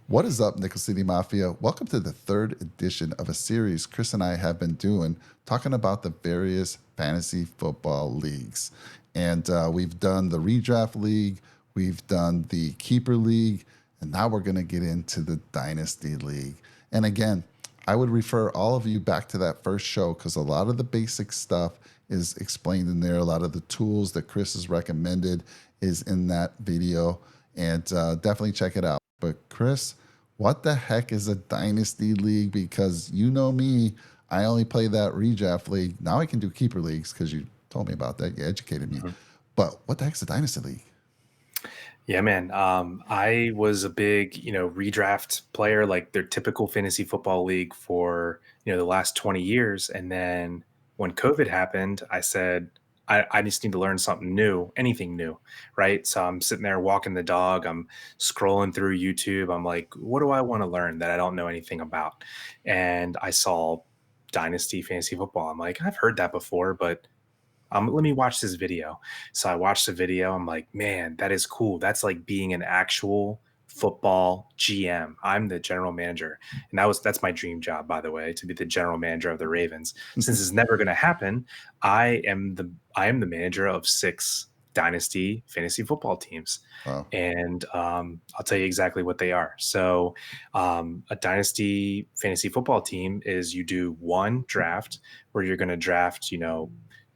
What is up, Nickel City Mafia? Welcome to the third edition of a series Chris and I have been doing, talking about the various fantasy football leagues. And we've done the redraft league, we've done the keeper league, and now we're going to get into the dynasty league. And again, I would refer all of you back to that first show because a lot of the basic stuff is explained in there. A lot of the tools that Chris has recommended is in that video. And definitely check it out. But Chris, what the heck is a dynasty league? Because you know me, I only play that redraft league. Now I can do keeper leagues because you told me about that. You educated me. Mhm. But what the heck's a dynasty league? Yeah, man. I was a big, redraft player, like their typical fantasy football league for, the last 20 years. And then when COVID happened, I said, I just need to learn something new, anything new. Right. So I'm sitting there walking the dog. I'm scrolling through YouTube. I'm like, what do I want to learn that I don't know anything about? And I saw Dynasty Fantasy Football. I'm like, I've heard that before, but let me watch this video. So I watched the video. I'm like, man, that is cool. That's like being an actual football GM. I'm the general manager. And that's my dream job, by the way, to be the general manager of the Ravens. Since it's never going to happen, I am the manager of 6 dynasty fantasy football teams. Wow. And I'll tell you exactly what they are. So, a dynasty fantasy football team is you do one draft where you're going to draft,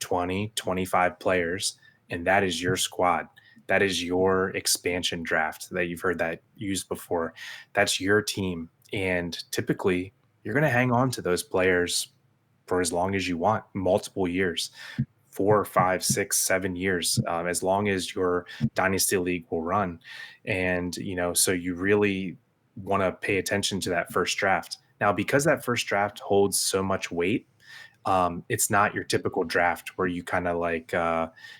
20, 25 players, and that is your squad. That is your expansion draft that you've heard that used before. That's your team. And typically, you're going to hang on to those players for as long as you want, multiple years, 4, 5, 6, 7 years, as long as your dynasty league will run. And, so you really want to pay attention to that first draft. Now, because that first draft holds so much weight, it's not your typical draft where you kind of like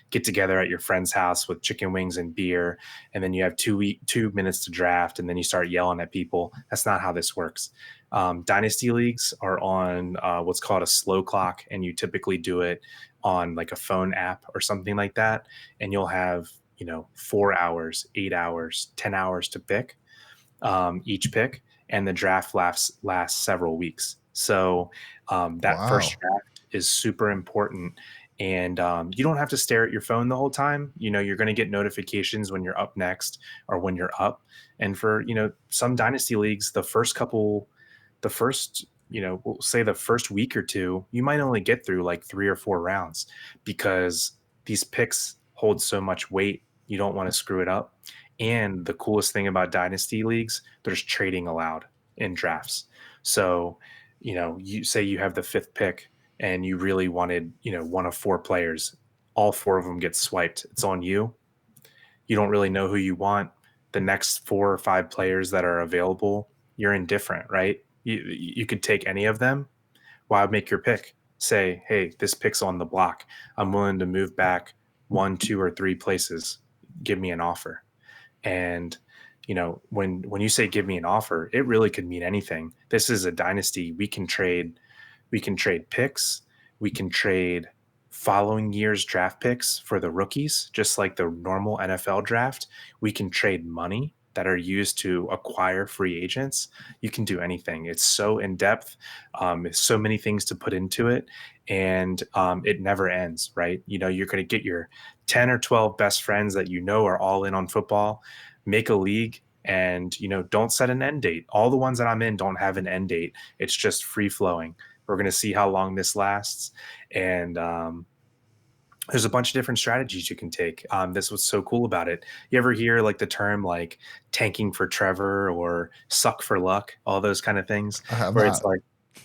get together at your friend's house with chicken wings and beer, and then you have 2 minutes to draft, and then you start yelling at people. That's not how this works. Dynasty leagues are on what's called a slow clock, and you typically do it on like a phone app or something like that, and you'll have 4 hours, 8 hours, 10 hours to pick each pick, and the draft lasts several weeks. So that first Wow. draft is super important. And you don't have to stare at your phone the whole time. You're going to get notifications when you're up next or when you're up. And for, some dynasty leagues, we'll say the first week or two, you might only get through like 3 or 4 rounds because these picks hold so much weight. You don't want to screw it up. And the coolest thing about dynasty leagues, there's trading allowed in drafts. So, you say you have the fifth pick and you really wanted, one of 4 players, all 4 of them get swiped. It's on you. You don't really know who you want. The next 4 or 5 players that are available, you're indifferent, right? You could take any of them. Why make your pick? Say, hey, this pick's on the block. I'm willing to move back 1, 2, or 3 places. Give me an offer. And when you say give me an offer, it really could mean anything. This is a dynasty. We can trade picks. We can trade following year's draft picks for the rookies, just like the normal NFL draft. We can trade money that are used to acquire free agents. You can do anything. It's so in depth. There's so many things to put into it, and it never ends. Right? You're going to get your 10 or 12 best friends that are all in on football. Make a league, and don't set an end date. All the ones that I'm in don't have an end date. It's just free flowing. We're going to see how long this lasts. And there's a bunch of different strategies you can take. This was so cool about it. You ever hear like the term like tanking for Trevor or suck for luck, all those kind of things, I have where it's not. like,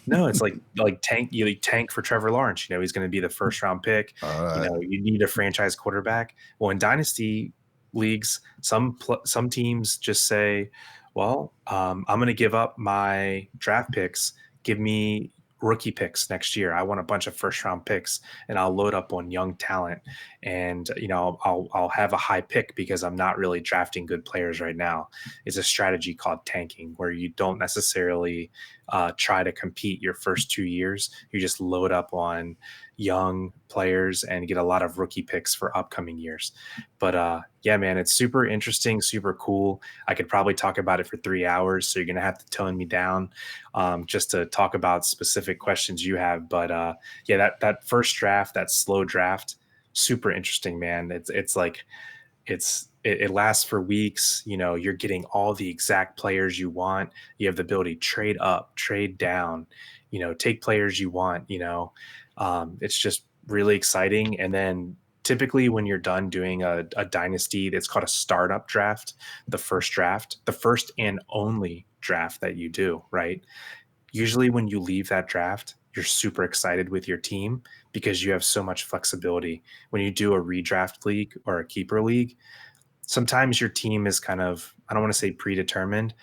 no, it's like tank for Trevor Lawrence. He's going to be the first round pick. All right. You need a franchise quarterback. Well, in dynasty leagues, some teams just say, well, I'm going to give up my draft picks. Give me rookie picks next year. I want a bunch of first round picks, and I'll load up on young talent. And I'll have a high pick because I'm not really drafting good players right now. It's a strategy called tanking, where you don't necessarily try to compete your first 2 years. You just load up on young players and get a lot of rookie picks for upcoming years. But yeah, man, it's super interesting, super cool. I could probably talk about it for 3 hours, so you're gonna have to tone me down just to talk about specific questions you have. But yeah, that first draft, that slow draft, super interesting, man. It's like it lasts for weeks. You're getting all the exact players you want. You have the ability to trade up, trade down, take players you want. It's just really exciting. And then typically when you're done doing a dynasty, that's called a startup draft, the first and only draft that you do, right? Usually when you leave that draft, you're super excited with your team because you have so much flexibility. When you do a redraft league or a keeper league, sometimes your team is kind of, I don't want to say predetermined,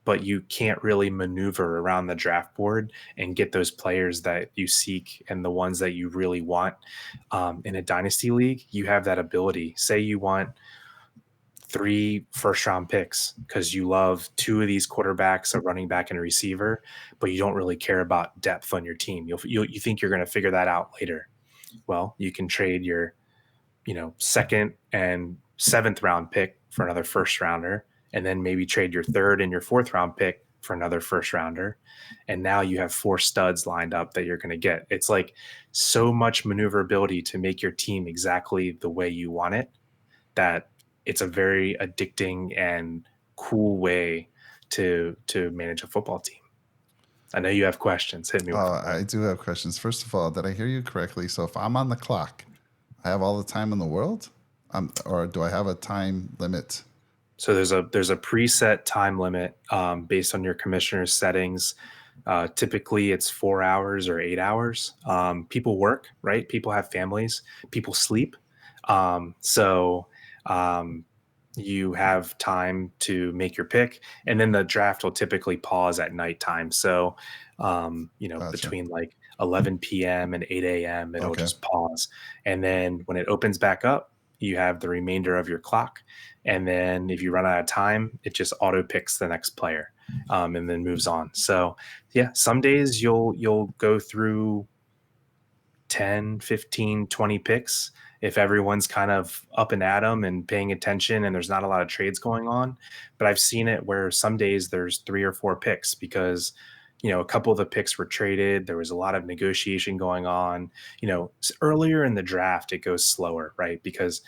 but you can't really maneuver around the draft board and get those players that you seek and the ones that you really want. In a dynasty league, you have that ability. Say you want 3 first round picks because you love two of these quarterbacks, a running back and a receiver, but you don't really care about depth on your team. You think you're going to figure that out later. Well, you can trade your second and seventh round pick for another first rounder, and then maybe trade your third and your fourth round pick for another first rounder. And now you have 4 studs lined up that you're going to get. It's like so much maneuverability to make your team exactly the way you want it that it's a very addicting and cool way to manage a football team. I know you have questions. Hit me with them. I do have questions. First of all, did I hear you correctly? So if I'm on the clock, I have all the time in the world, or do I have a time limit? So there's a preset time limit based on your commissioner's settings. Typically, it's 4 hours or 8 hours. People work, right? People have families. People sleep. So you have time to make your pick, and then the draft will typically pause at nighttime. So Gotcha. between like 11 p.m. and 8 a.m. it'll Okay. just pause, and then when it opens back up, you have the remainder of your clock. And then if you run out of time, it just auto picks the next player and then moves on. So yeah, some days you'll go through 10, 15, 20 picks if everyone's kind of up and at 'em and paying attention and there's not a lot of trades going on. But I've seen it where some days there's 3 or 4 picks because a couple of the picks were traded. There was a lot of negotiation going on. Earlier in the draft, it goes slower, right? Because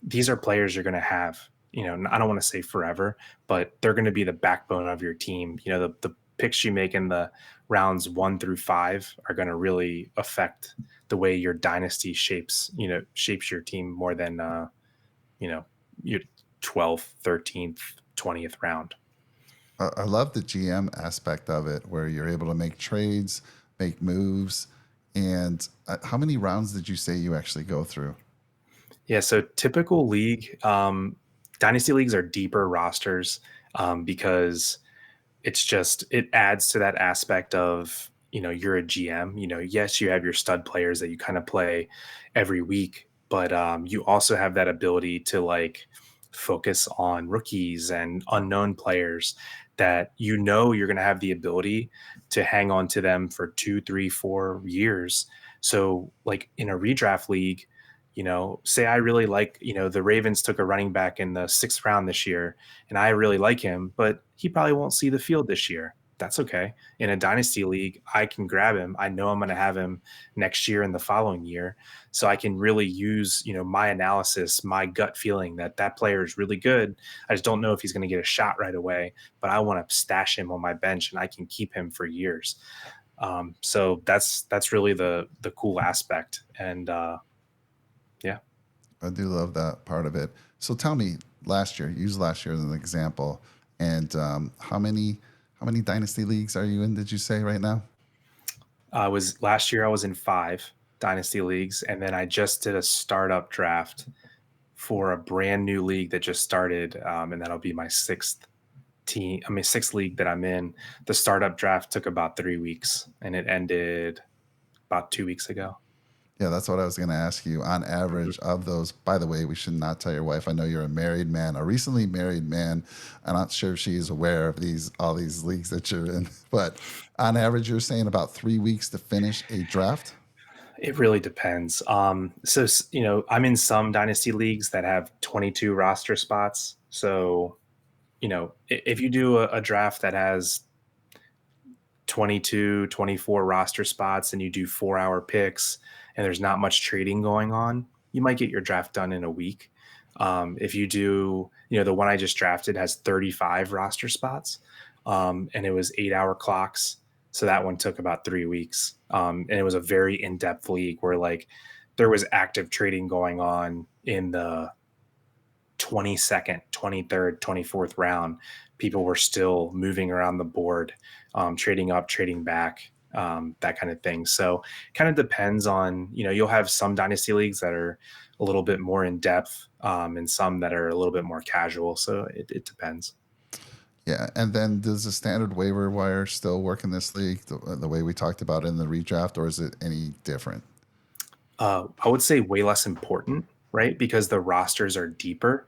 these are players you're going to have, I don't want to say forever, but they're going to be the backbone of your team. The picks you make in the rounds 1 through 5 are going to really affect the way your dynasty shapes your team more than, your 12th, 13th, 20th round. I love the GM aspect of it, where you're able to make trades, make moves. And how many rounds did you say you actually go through? Yeah, so typical league, dynasty leagues are deeper rosters because it adds to that aspect of, you're a GM. Yes, you have your stud players that you kind of play every week, but you also have that ability to like focus on rookies and unknown players that you're going to have the ability to hang on to them for 2, 3, 4 years. So like in a redraft league, say I really like, the Ravens took a running back in the 6th round this year, and I really like him, but he probably won't see the field this year. That's okay. In a dynasty league, I can grab him. I know I'm going to have him next year and the following year. So I can really use, my analysis, my gut feeling that that player is really good. I just don't know if he's going to get a shot right away, but I want to stash him on my bench and I can keep him for years. So that's really the cool aspect. And yeah. I do love that part of it. So tell me, use last year as an example, and how many dynasty leagues are you in? Did you say right now? Last year I was in 5 dynasty leagues, and then I just did a startup draft for a brand new league that just started, and that'll be my 6th league that I'm in. The startup draft took about 3 weeks, and it ended about 2 weeks ago. Yeah, that's what I was going to ask you. On average, of those, by the way, we should not tell your wife. I know you're a married man, a recently married man. I'm not sure if she is aware of all these leagues that you're in, but on average, you're saying about 3 weeks to finish a draft. It really depends. I'm in some dynasty leagues that have 22 roster spots. So, if you do a draft that has 22, 24 roster spots and you do 4 hour picks and there's not much trading going on, you might get your draft done in a week. If you do, the one I just drafted has 35 roster spots, and it was 8 hour clocks. So that one took about 3 weeks. And it was a very in depth league where like there was active trading going on in the 22nd, 23rd, 24th round. People were still moving around the board, trading up, trading back, that kind of thing. So kind of depends on, you'll have some dynasty leagues that are a little bit more in depth, and some that are a little bit more casual. So it depends. Yeah, and then does the standard waiver wire still work in this league the way we talked about in the redraft, or is it any different? I would say way less important, right? Because the rosters are deeper.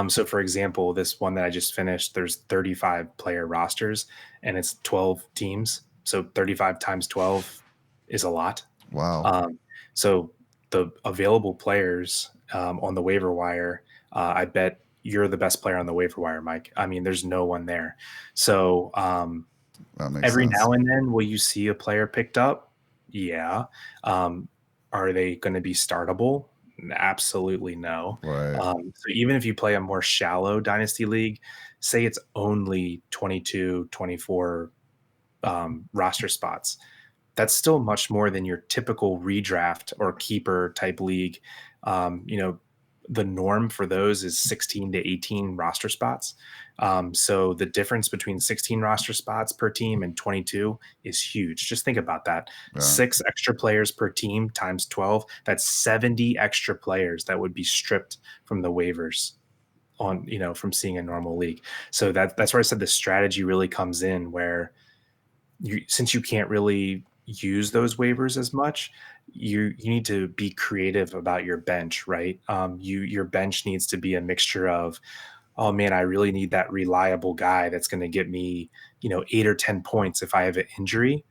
So, for example, this one that I just finished, there's 35 player rosters and it's 12 teams. So, 35 times 12 is a lot. Wow. Um, so, the available players on the waiver wire, I bet you're the best player on the waiver wire, Mike. I mean, there's no one there. So, That makes every sense. now and then, will you see a player picked up? Yeah. Um, are they going to be startable? Absolutely no. Right. So even if you play a more shallow dynasty league, say it's only 22, 24 roster spots, that's still much more than your typical redraft or keeper type league. The norm for those is 16 to 18 roster spots. So the difference between 16 roster spots per team and 22 is huge. Just think about that. Yeah. 6 extra players per team times 12, that's 70 extra players that would be stripped from the waivers from seeing a normal league. So that's where I said the strategy really comes in, where since you can't really use those waivers as much, you need to be creative about your bench, right? Your bench needs to be a mixture of, oh man, I really need that reliable guy that's going to get me 8 or 10 points if I have an injury.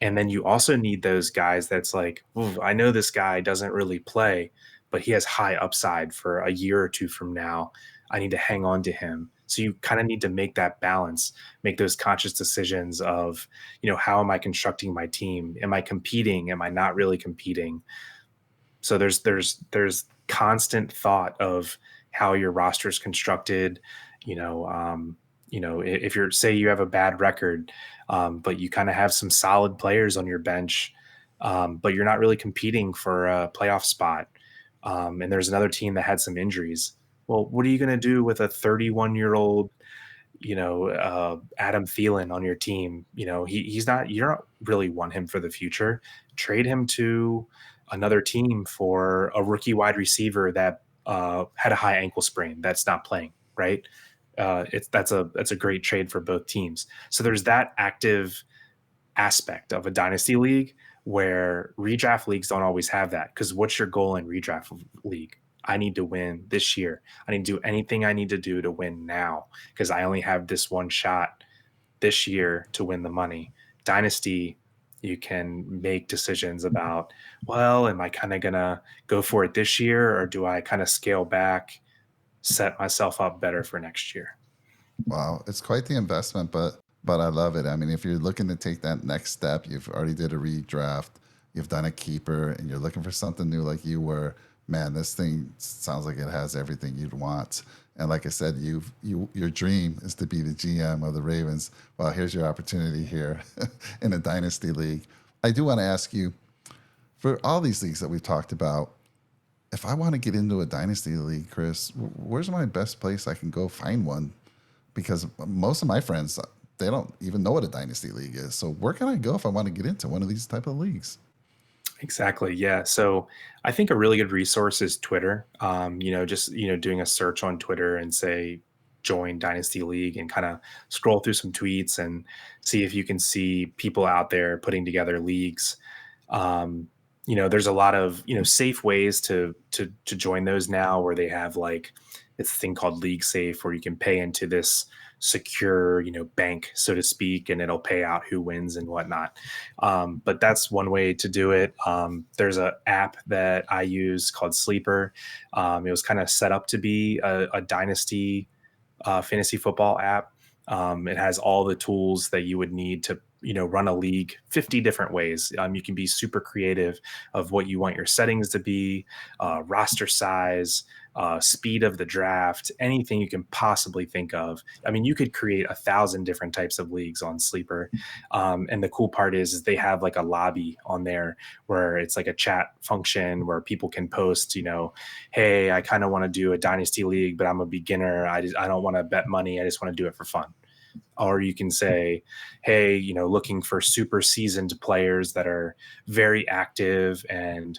And then you also need those guys that's like, "Ooh, I know this guy doesn't really play, but he has high upside for a year or two from now. I need to hang on to him." So you kind of need to make that balance, make those conscious decisions of, how am I constructing my team? Am I competing? Am I not really competing? So there's constant thought of how your roster is constructed. If you're, say you have a bad record, but you kind of have some solid players on your bench, but you're not really competing for a playoff spot, and there's another team that had some injuries. Well, what are you going to do with a 31-year-old, Adam Thielen on your team? He's not. You don't really want him for the future. Trade him to another team for a rookie wide receiver that had a high ankle sprain that's not playing, right? That's a great trade for both teams. So there's that active aspect of a dynasty league where redraft leagues don't always have that. Because what's your goal in redraft league? I need to win this year. I need to do anything I need to do to win now, because I only have this one shot this year to win the money. Dynasty, you can make decisions about, well, am I kind of going to go for it this year, or do I kind of scale back, set myself up better for next year? Wow, it's quite the investment, but I love it. I mean, if you're looking to take that next step, you've already did a redraft, you've done a keeper, and you're looking for something new like you were. Man, this thing sounds like it has everything you'd want. And like I said, your dream is to be the GM of the Ravens. Well, here's your opportunity here in a dynasty league. I do want to ask you, for all these leagues that we've talked about, if I want to get into a dynasty league, Chris, where's my best place I can go find one? Because most of my friends, they don't even know what a dynasty league is. So where can I go if I want to get into one of these type of leagues? Exactly. Yeah. So I think a really good resource is Twitter. Just doing a search on Twitter and say join Dynasty League, and kind of scroll through some tweets and see if you can see people out there putting together leagues. There's a lot of safe ways to join those now, where they have like it's a thing called League Safe, where you can pay into this secure, bank, so to speak, and it'll pay out who wins and whatnot. But that's one way to do it. There's an app that I use called Sleeper. It was kind of set up to be a dynasty fantasy football app. It has all the tools that you would need to run a league 50 different ways. You can be super creative of what you want your settings to be, roster size, speed of the draft, anything you can possibly think of. I mean, you could create 1,000 different types of leagues on Sleeper. And the cool part is they have like a lobby on there where it's like a chat function where people can post, hey, I kind of want to do a dynasty league, but I'm a beginner. I don't want to bet money. I just want to do it for fun. Or you can say, hey, looking for super seasoned players that are very active, and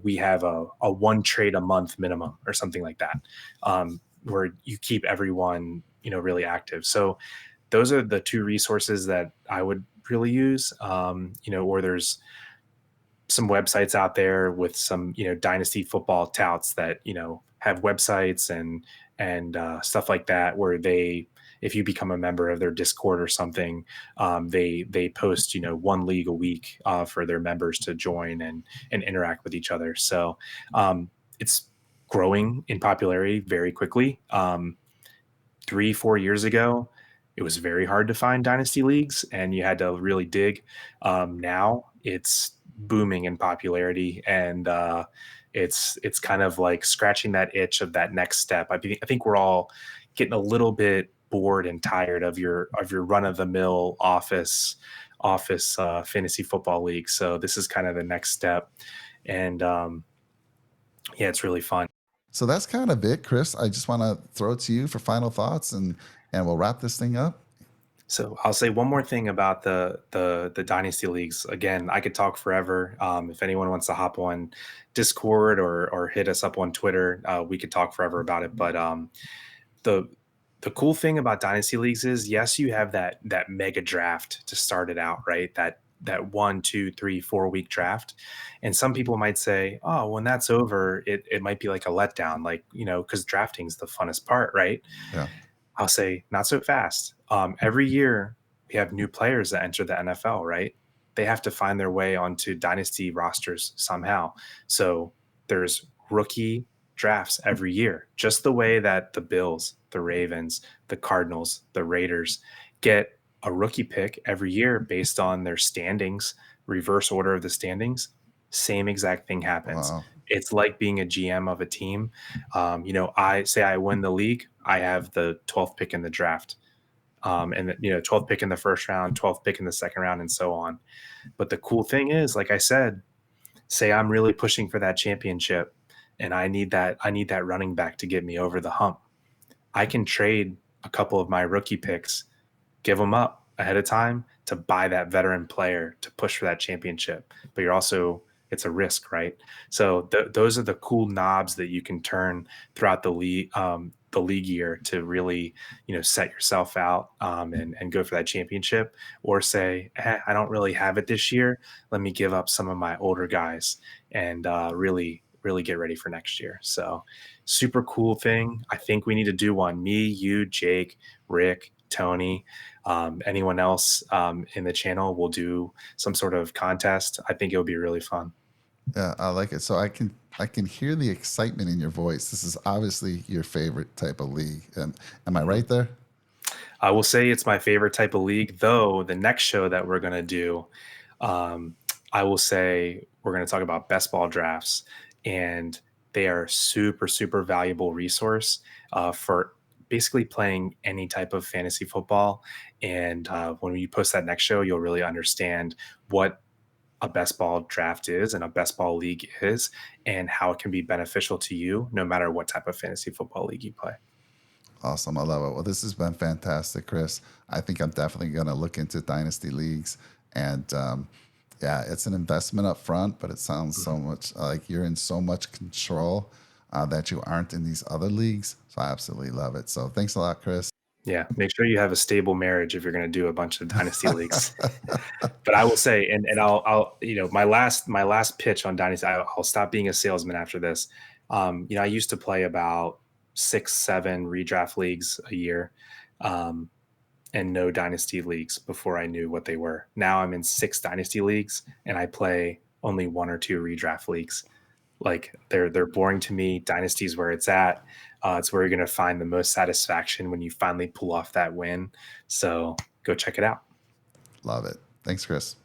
we have a one trade a month minimum or something like that, where you keep everyone really active. So those are the two resources that I would really use. Or there's some websites out there with some dynasty football touts that have websites and stuff like that, where they, if you become a member of their Discord or something, they post one league a week for their members to join and interact with each other. So it's growing in popularity very quickly. 3-4 years ago, it was very hard to find dynasty leagues, and you had to really dig. Now it's booming in popularity, and it's kind of like scratching that itch of that next step. I think we're all getting a little bit bored and tired of your run of the mill office fantasy football league. So this is kind of the next step, and yeah, it's really fun. So that's kind of it, Chris. I just want to throw it to you for final thoughts, and we'll wrap this thing up. So I'll say one more thing about the dynasty leagues. Again, I could talk forever. If anyone wants to hop on Discord or hit us up on Twitter, we could talk forever about it. But the the cool thing about dynasty leagues is, yes, you have that mega draft to start it out, right? That 1, 2, 3, 4 week draft. And some people might say, oh, when that's over, it might be like a letdown, like, because drafting's the funnest part, right? Yeah. I'll say not so fast. Every year we have new players that enter the NFL, right? They have to find their way onto dynasty rosters somehow. So there's rookie drafts every year, just the way that the Bills, the Ravens, the Cardinals, the Raiders get a rookie pick every year based on their standings, reverse order of the standings. Same exact thing happens. Wow. It's like being a GM of a team. I say I win the league, I have the 12th pick in the draft, and 12th pick in the first round, 12th pick in the second round, and so on. But the cool thing is, like I said, say I'm really pushing for that championship, and I need that running back to get me over the hump. I can trade a couple of my rookie picks, give them up ahead of time to buy that veteran player to push for that championship. But it's a risk, right? So those are the cool knobs that you can turn throughout the league year to really, set yourself out, and go for that championship, or say, I don't really have it this year. Let me give up some of my older guys and really, really get ready for next year. So super cool thing. I think we need to do one. Me, you, Jake, Rick, Tony, anyone else in the channel will do some sort of contest. I think it would be really fun. Yeah, I like it. So I can hear the excitement in your voice. This is obviously your favorite type of league. And am I right there? I will say it's my favorite type of league, though the next show that we're going to do, um, I will say we're going to talk about best ball drafts, and they are super, super valuable resource for basically playing any type of fantasy football. And when you post that next show, you'll really understand what a best ball draft is and a best ball league is, and how it can be beneficial to you no matter what type of fantasy football league you play. Awesome. I love it. Well, this has been fantastic, Chris. I think I'm definitely going to look into dynasty leagues. And yeah, it's an investment up front, but it sounds so much like you're in so much control that you aren't in these other leagues. So I absolutely love it. So thanks a lot, Chris. Yeah, make sure you have a stable marriage if you're going to do a bunch of dynasty leagues. But I will say, and I'll my last pitch on dynasty. I'll stop being a salesman after this. I used to play about 6, 7 redraft leagues a year. and no dynasty leagues before I knew what they were. Now I'm in 6 dynasty leagues and I play only 1 or 2 redraft leagues. Like they're boring to me. Dynasty is where it's at. It's where you're going to find the most satisfaction when you finally pull off that win. So go check it out. Love it. Thanks, Chris.